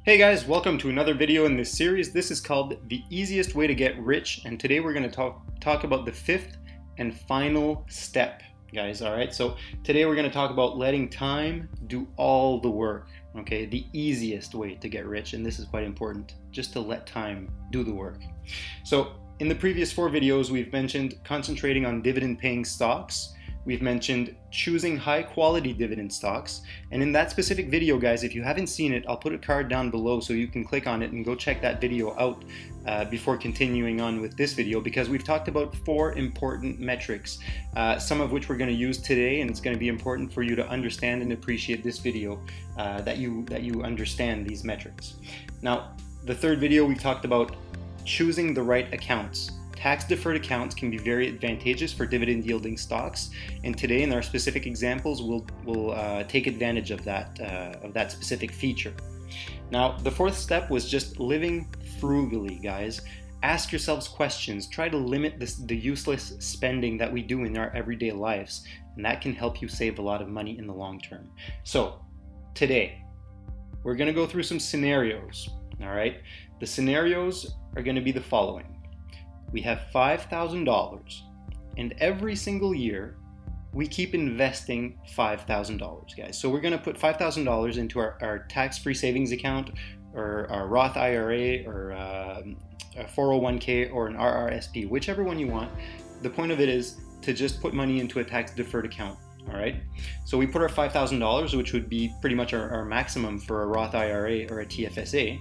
Hey guys, welcome to another video in this series. This is called The Easiest Way to Get Rich, and today we're going to talk about the fifth and final step, guys. All right, so today we're going to talk about letting time do all the work. Okay, the easiest way to get rich, and this is quite important, just to let time do the work. So in the previous 4 videos, we've mentioned concentrating on dividend-paying stocks. We've mentioned choosing high quality dividend stocks. And in that specific video, guys, if you haven't seen it, I'll put a card down below so you can click on it and go check that video out before continuing on with this video, because we've talked about 4 important metrics, some of which we're going to use today, and it's going to be important for you to understand and appreciate this video, that you understand these metrics. Now, the 3rd video, we talked about choosing the right accounts. Tax-deferred accounts can be very advantageous for dividend-yielding stocks, and today in our specific examples, we'll take advantage of that specific feature. Now, the 4th step was just living frugally, guys. Ask yourselves questions. Try to limit the useless spending that we do in our everyday lives, and that can help you save a lot of money in the long term. So, today, we're going to go through some scenarios, all right? The scenarios are going to be the following. We have $5,000, and every single year we keep investing $5,000, guys. So we're going to put $5,000 into our tax-free savings account, or our Roth IRA, or a 401k, or an RRSP, whichever one you want. The point of it is to just put money into a tax-deferred account. All right. So we put our $5,000, which would be pretty much our maximum for a Roth IRA or a TFSA,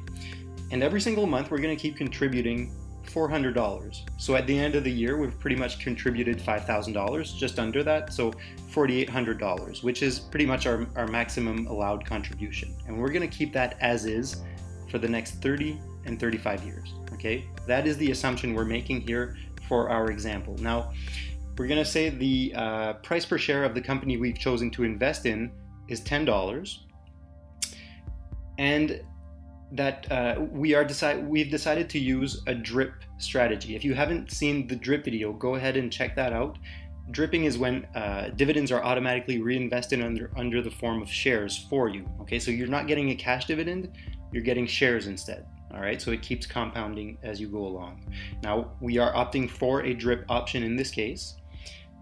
and every single month we're going to keep contributing $400. So at the end of the year, we've pretty much contributed $5,000, just under that, so $4,800, which is pretty much our maximum allowed contribution. And we're going to keep that as is for the next 30 and 35 years, okay? That is the assumption we're making here for our example. Now, we're going to say the price per share of the company we've chosen to invest in is $10, and that we've decided to use a drip strategy. If you haven't seen the drip video, go ahead and check that out. Dripping is when dividends are automatically reinvested under the form of shares for you. Okay, so you're not getting a cash dividend, you're getting shares instead. All right, so it keeps compounding as you go along. Now, we are opting for a drip option in this case,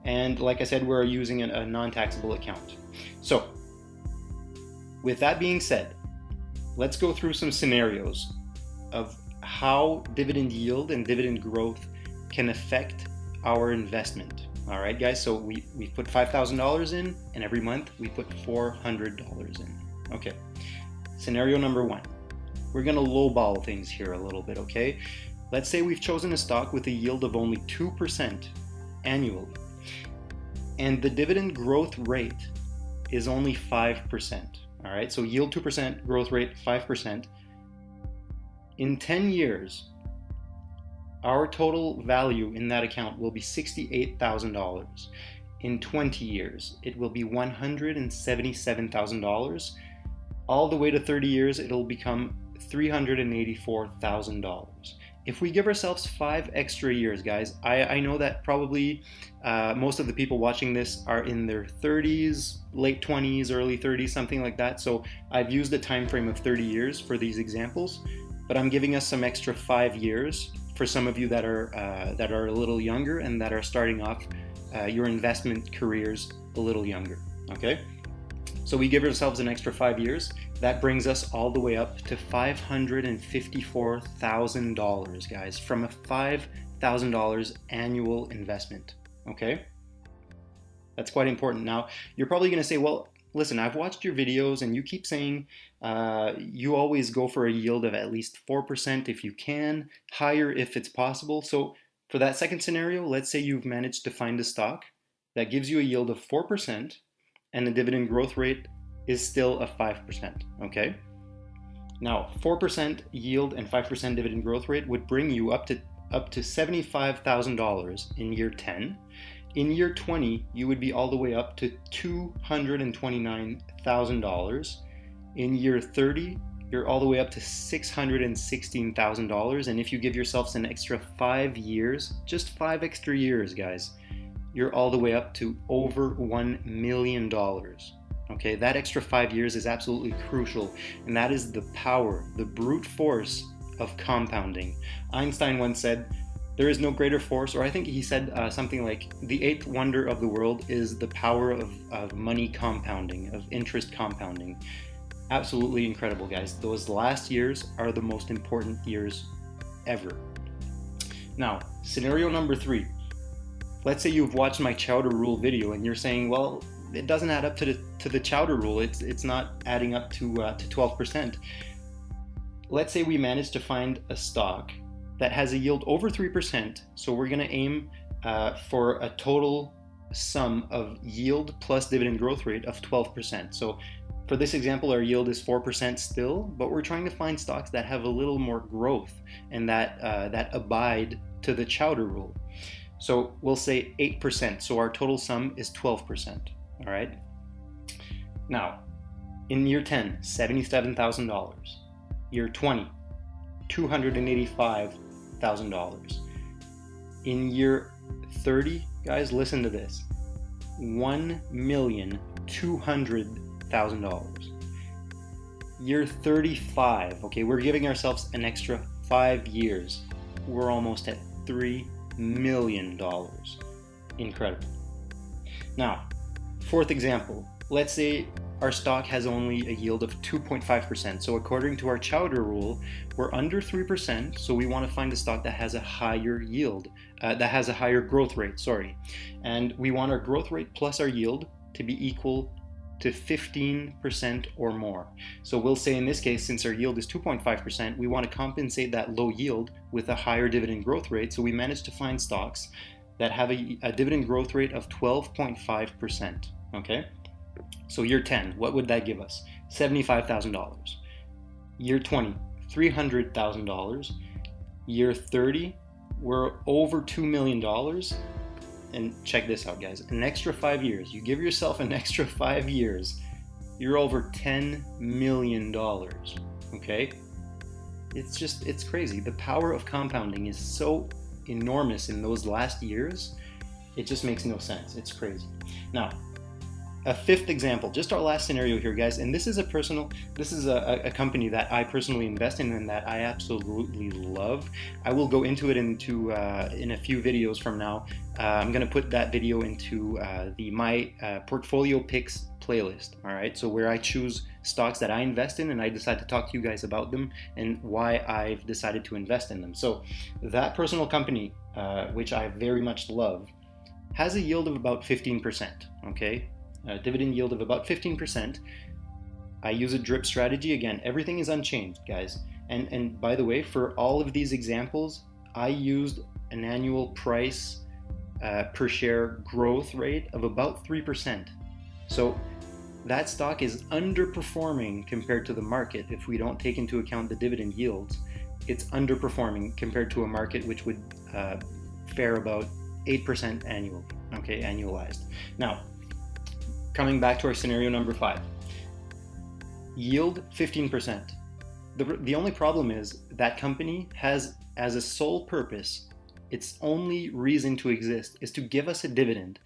and like I said, we're using a non-taxable account. So, with that being said, let's go through some scenarios of how dividend yield and dividend growth can affect our investment. All right, guys, so we put $5,000 in, and every month we put $400 in. Okay, scenario number 1. We're gonna lowball things here a little bit, okay? Let's say we've chosen a stock with a yield of only 2% annually, and the dividend growth rate is only 5%. All right, so yield 2%, growth rate 5%. In 10 years, our total value in that account will be $68,000. In 20 years, it will be $177,000. All the way to 30 years, it'll become $384,000. If we give ourselves 5 extra years, guys, I know that probably most of the people watching this are in their 30s, late 20s, early 30s, something like that. So I've used a time frame of 30 years for these examples, but I'm giving us some extra 5 years for some of you that are a little younger and that are starting off your investment careers a little younger. Okay, so we give ourselves an extra 5 years. That brings us all the way up to $554,000, guys, from a $5,000 annual investment, okay? That's quite important. Now, you're probably gonna say, well, listen, I've watched your videos and you keep saying you always go for a yield of at least 4% if you can, higher if it's possible. So for that second scenario, let's say you've managed to find a stock that gives you a yield of 4% and the dividend growth rate is still a 5%, okay? Now, 4% yield and 5% dividend growth rate would bring you up to $75,000 in year 10. In year 20, you would be all the way up to $229,000. In year 30, you're all the way up to $616,000. And if you give yourselves an extra 5 years, just 5 extra years, guys, you're all the way up to over $1 million. Okay, that extra 5 years is absolutely crucial, and that is the power, the brute force of compounding. Einstein once said, there is no greater force, or I think he said something like, the eighth wonder of the world is the power of money compounding, of interest compounding. Absolutely incredible, guys. Those last years are the most important years ever. Now, scenario number 3. Let's say you've watched my Chowder Rule video and you're saying, well, it doesn't add up to the Chowder Rule. It's not adding up to 12%. Let's say we manage to find a stock that has a yield over 3%. So we're going to aim for a total sum of yield plus dividend growth rate of 12%. So for this example, our yield is 4% still, but we're trying to find stocks that have a little more growth and that abide to the Chowder Rule. So we'll say 8%. So our total sum is 12%. All right. Now, in year 10, $77,000. Year 20, $285,000. In year 30, guys, listen to this, $1,200,000. Year 35, okay, we're giving ourselves an extra 5 years. We're almost at $3 million. Incredible. Now, fourth example, let's say our stock has only a yield of 2.5%. So according to our Chowder Rule, we're under 3%. So we want to find a stock that has a higher yield, that has a higher growth rate, And we want our growth rate plus our yield to be equal to 15% or more. So we'll say in this case, since our yield is 2.5%, we want to compensate that low yield with a higher dividend growth rate. So we managed to find stocks that have a dividend growth rate of 12.5%, okay? So year 10, what would that give us? $75,000. Year 20, $300,000. Year 30, we're over $2 million. And check this out, guys. An extra 5 years. You give yourself an extra 5 years, you're over $10 million. Okay? It's crazy. The power of compounding is so enormous in those last years. It just makes no sense. It's crazy. Now, a fifth example, just our last scenario here, guys, and this is a company that I personally invest in and that I absolutely love. I will go into it in a few videos from now. I'm going to put that video into my portfolio picks playlist, all right? So where I choose stocks that I invest in and I decide to talk to you guys about them and why I've decided to invest in them. So that personal company, which I very much love, has a yield of about 15%, okay? A dividend yield of about 15%. I use a drip strategy. Again, everything is unchanged, guys. And by the way, for all of these examples, I used an annual price per share growth rate of about 3%. So that stock is underperforming compared to the market. If we don't take into account the dividend yields, it's underperforming compared to a market which would fare about 8% annually, okay, annualized. Now, coming back to our scenario number 5, yield 15%. The only problem is that company has as a sole purpose, its only reason to exist is to give us a dividend,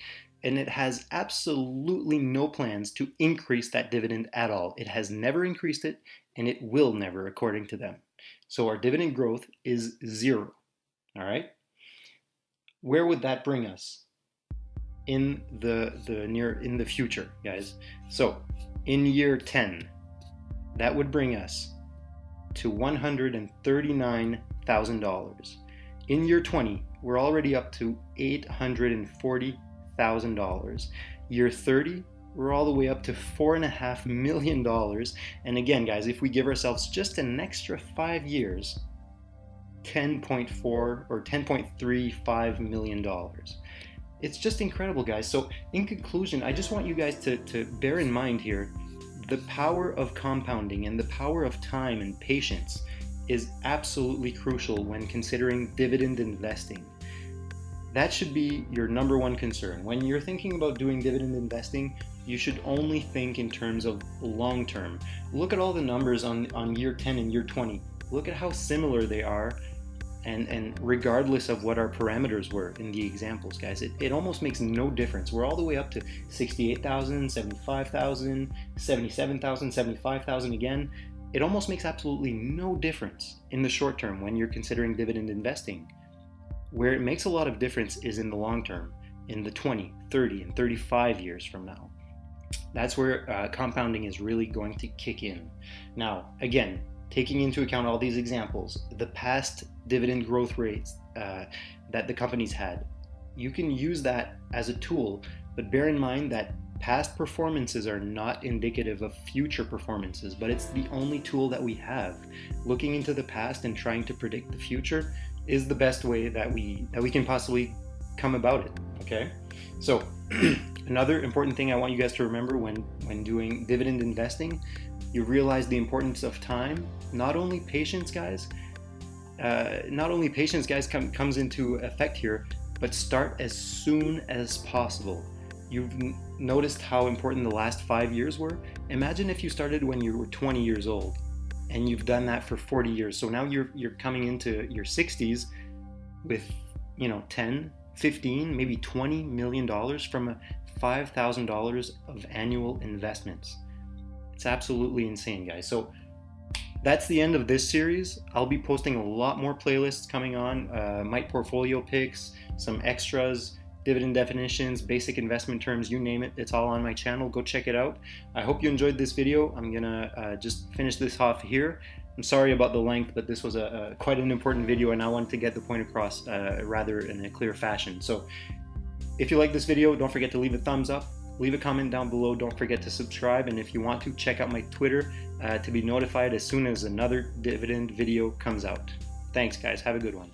and it has absolutely no plans to increase that dividend at all. It has never increased it, and it will never, according to them. So our dividend growth is 0. All right? Where would that bring us in the future, guys? So in year 10, that would bring us to $139,000. In year 20, we're already up to $840,000. Year 30, we're all the way up to $4.5 million. And again, guys, if we give ourselves just an extra 5 years, $10.4 or $10.35 million. It's just incredible, guys. So in conclusion, I just want you guys to bear in mind here, the power of compounding and the power of time and patience is absolutely crucial when considering dividend investing. That should be your number one concern. When you're thinking about doing dividend investing, you should only think in terms of long term. Look at all the numbers on year 10 and year 20. Look at how similar they are And regardless of what our parameters were in the examples, guys, it almost makes no difference. We're all the way up to 68,000, 75,000, 77,000, 75,000 again. It almost makes absolutely no difference in the short term when you're considering dividend investing. Where it makes a lot of difference is in the long term, in the 20, 30, and 35 years from now. That's where compounding is really going to kick in. Now, again, taking into account all these examples, the past dividend growth rates that the companies had, you can use that as a tool, but bear in mind that past performances are not indicative of future performances, but it's the only tool that we have. Looking into the past and trying to predict the future is the best way that we can possibly come about it, okay? So another important thing I want you guys to remember when doing dividend investing, you realize the importance of time. Not only patience, guys, comes into effect here, but start as soon as possible. You've noticed how important the last 5 years were? Imagine if you started when you were 20 years old and you've done that for 40 years. So now you're coming into your 60s with, 10, 15, maybe $20 million from $5,000 of annual investments. It's absolutely insane, guys. So that's the end of this series. I'll be posting a lot more playlists coming on, my portfolio picks, some extras, dividend definitions, basic investment terms, you name it. It's all on my channel. Go check it out. I hope you enjoyed this video. I'm gonna just finish this off here. I'm sorry about the length, but this was quite an important video and I wanted to get the point across rather in a clear fashion. So if you like this video, don't forget to leave a thumbs up. Leave a comment down below. Don't forget to subscribe. And if you want to, check out my Twitter to be notified as soon as another dividend video comes out. Thanks, guys. Have a good one.